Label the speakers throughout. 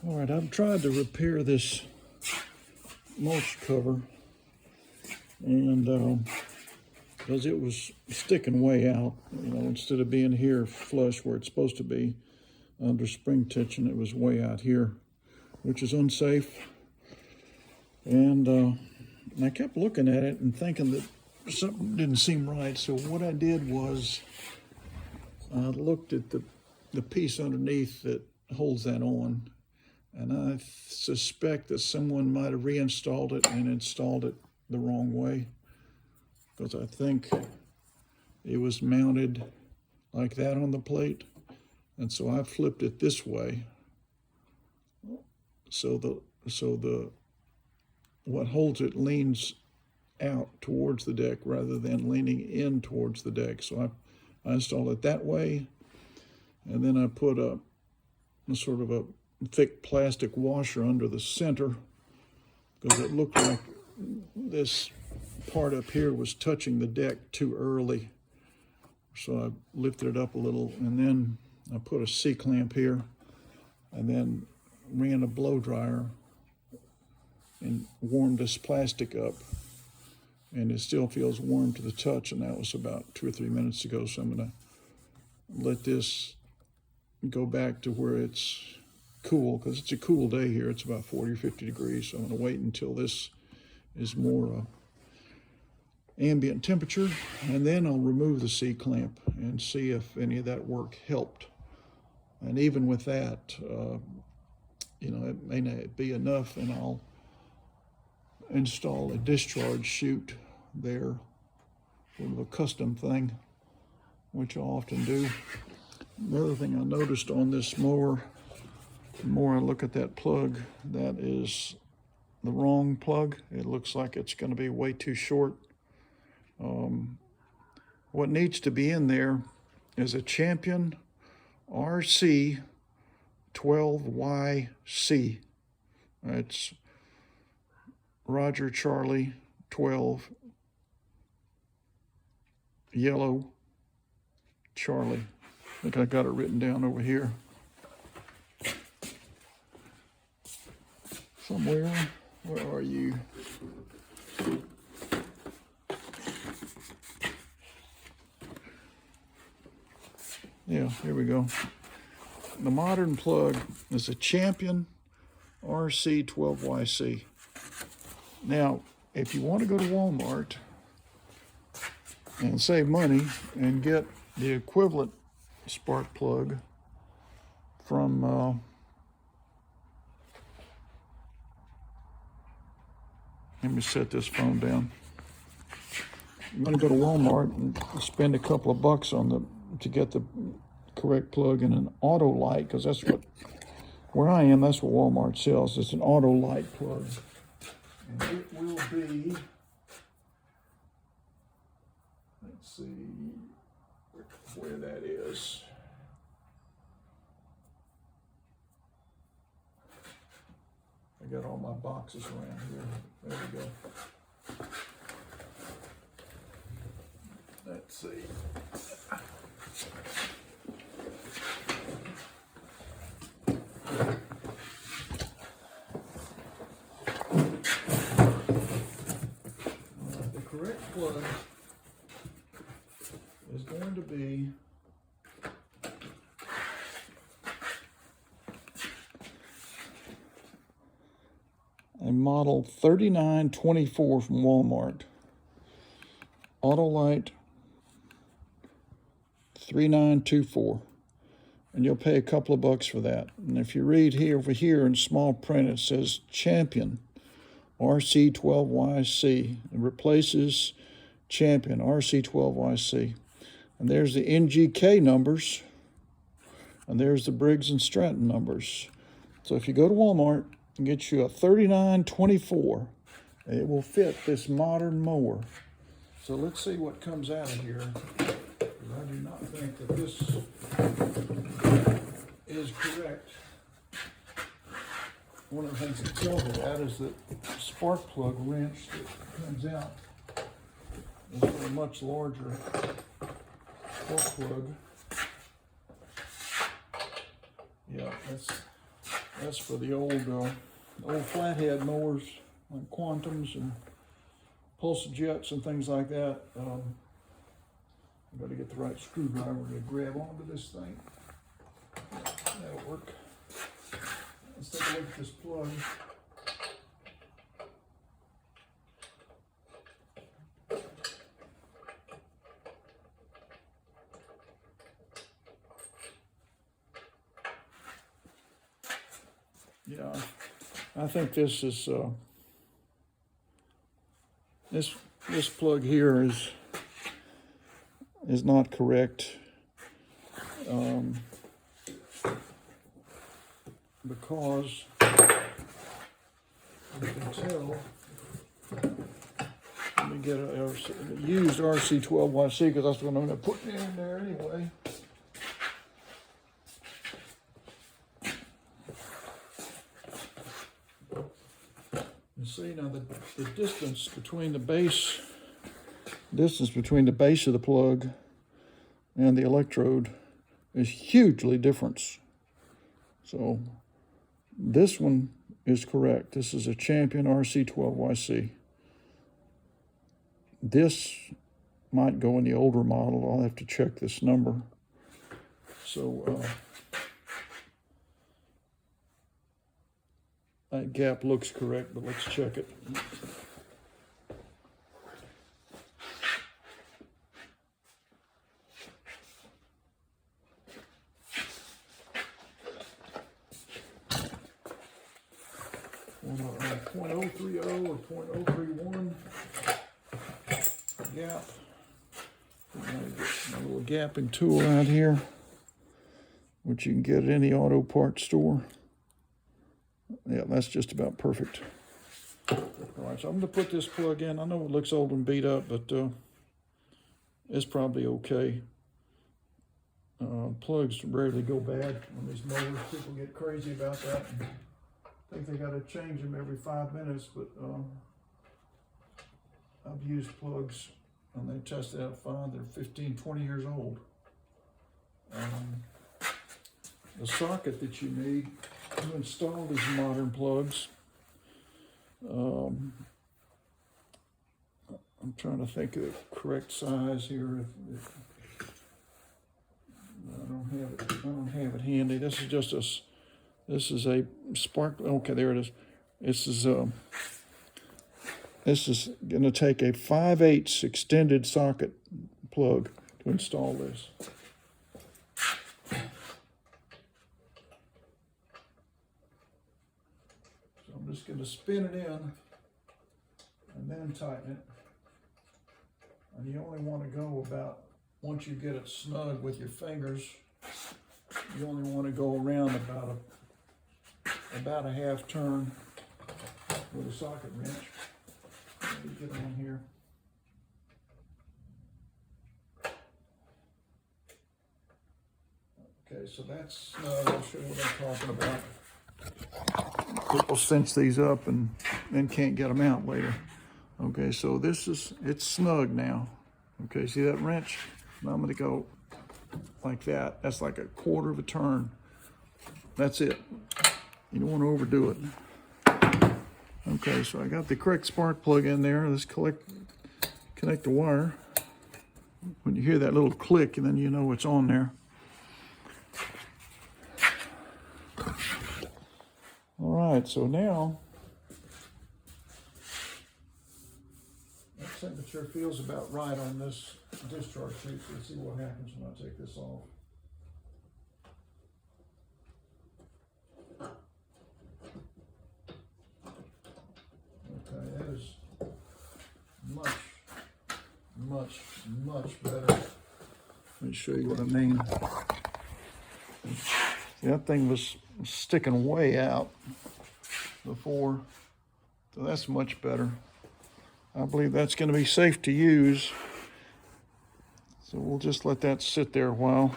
Speaker 1: All right, I've tried to repair this mulch cover, and because it was sticking way out, instead of being here flush where it's supposed to be under spring tension, it was way out here, which is unsafe. And I kept looking at it and thinking that something didn't seem right. So what I did was I looked at the piece underneath that holds that on, and I suspect that someone might have reinstalled it and installed it the wrong way, because I think it was mounted like that on the plate, and so I flipped it this way, so the what holds it leans out towards the deck rather than leaning in towards the deck. So I installed it that way, and then I put a sort of a thick plastic washer under the center, because it looked like this part up here was touching the deck too early. So I lifted it up a little, and then I put a C-clamp here, and then ran a blow dryer and warmed this plastic up, and it still feels warm to the touch, and that was about 2 or 3 minutes ago. So I'm gonna let this go back to where it's cool, because it's a cool day here. It's about 40 or 50 degrees, so I'm gonna wait until this is more ambient temperature, and then I'll remove the C-clamp and see if any of that work helped. And even with that, it may not be enough, and I'll install a discharge chute there, sort of a custom thing, which I often do. The other thing I noticed on this mower, the more I look at that plug, that is the wrong plug. It looks like it's going to be way too short. What needs to be in there is a Champion RC 12YC. It's Roger Charlie 12 Yellow Charlie. I think I got it written down over here somewhere. Where are you? Yeah, here we go. The modern plug is a Champion RC 12YC. Now, if you want to go to Walmart and save money and get the equivalent spark plug from let me set this phone down. I'm going to go to Walmart and spend a couple of bucks to get the correct plug in an Autolite, because that's where I am, that's what Walmart sells. It's an Autolite plug. And it will be, let's see where that is. I got all my boxes around here. There we go. Let's see. The correct plug is going to be a model 3924 from Walmart. Autolite 3924. And you'll pay a couple of bucks for that. And if you read here over here in small print, it says Champion RC12YC. It replaces Champion RC12YC. And there's the NGK numbers, and there's the Briggs and Stratton numbers. So if you go to Walmart and get you a 3924, it will fit this modern mower. So let's see what comes out of here. I do not think that this is correct. One of the things that tells me that is that spark plug wrench that comes out is a much larger spark plug. Yeah, That's for the old flathead mowers, like Quantums and Pulse Jets and things like that. I've got to get the right screwdriver to grab onto this thing. That'll work. Let's take a look at this plug. Yeah, I think this is this plug here is not correct, because you can tell. Let me get a used RC12YC, because that's what I'm going to put in there anyway. You see now the distance between the base of the plug and the electrode is hugely different. So this one is correct. This is a Champion RC12YC. This might go in the older model. I'll have to check this number. So that gap looks correct, but let's check it. .030 or .031 gap. Get my little gapping tool out here, which you can get at any auto parts store. Yeah, that's just about perfect. All right, so I'm going to put this plug in. I know it looks old and beat up, but it's probably okay. Plugs rarely go bad on these mowers. People get crazy about that and think they got to change them every 5 minutes, but I've used plugs and they tested out fine. They're 15, 20 years old. The socket that you need to install these modern plugs, I'm trying to think of the correct size here. I don't have it handy. This is just a spark. Okay, there it is. This is going to take a 5/8 extended socket plug to install this. So I'm just going to spin it in and then tighten it. And you only want to go about, once you get it snug with your fingers, you only want to go around about a half turn with a socket wrench. Let me get on here. Okay, so that's snug. I'll show you what I'm talking about. People cinch these up and then can't get them out later. Okay, so it's snug now. Okay, see that wrench? Now I'm going to go like that. That's like a quarter of a turn. That's it. You don't want to overdo it. Okay, so I got the correct spark plug in there. Let's connect the wire. When you hear that little click, and then you know it's on there. All right, so now that temperature feels about right on this discharge sheet. Let's see what happens when I take this off. Okay, that is much better. Let me show you what I mean. See, that thing was sticking way out before, so that's much better. I believe that's going to be safe to use. So we'll just let that sit there a while.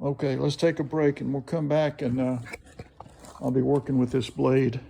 Speaker 1: Okay, let's take a break and we'll come back and I'll be working with this blade.